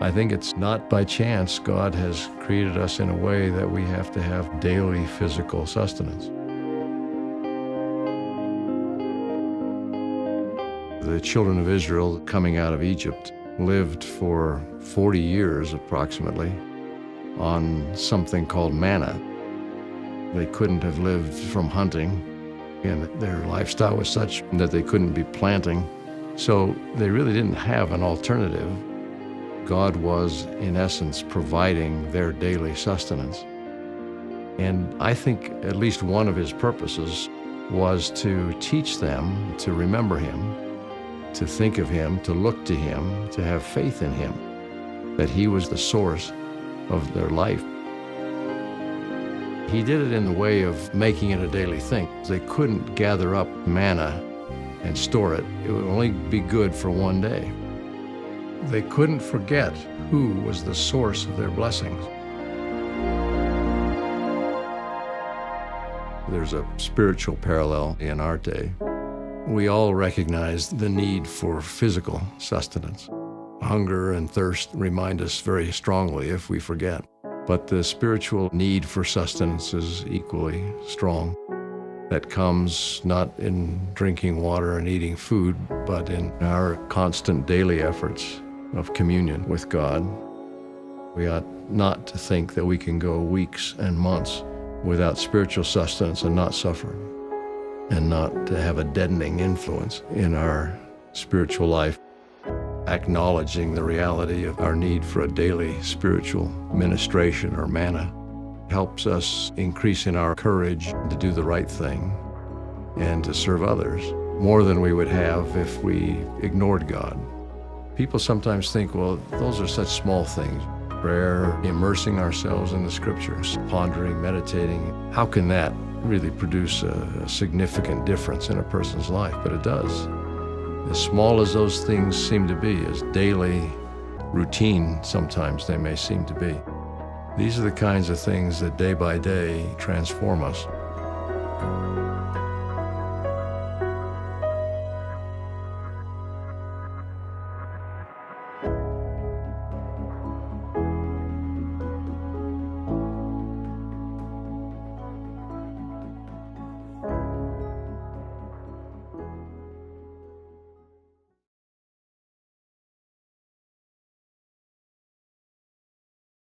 I think it's not by chance God has created us in a way that we have to have daily physical sustenance. The children of Israel coming out of Egypt lived for 40 years approximately on something called manna. They couldn't have lived from hunting, and their lifestyle was such that they couldn't be planting, so they really didn't have an alternative. God was, in essence, providing their daily sustenance. And I think at least one of his purposes was to teach them to remember him, to think of him, to look to him, to have faith in him, that he was the source of their life. He did it in the way of making it a daily thing. They couldn't gather up manna and store it. It would only be good for one day. They couldn't forget who was the source of their blessings. There's a spiritual parallel in our day. We all recognize the need for physical sustenance. Hunger and thirst remind us very strongly if we forget. But the spiritual need for sustenance is equally strong. That comes not in drinking water and eating food, but in our constant daily efforts of communion with God. We ought not to think that we can go weeks and months without spiritual sustenance and not suffer, and not to have a deadening influence in our spiritual life. Acknowledging the reality of our need for a daily spiritual ministration or manna helps us increase in our courage to do the right thing and to serve others more than we would have if we ignored God. People sometimes think, well, those are such small things. Prayer, immersing ourselves in the scriptures, pondering, meditating. How can that really produce a significant difference in a person's life? But it does. As small as those things seem to be, as daily routine sometimes they may seem to be, these are the kinds of things that day by day transform us.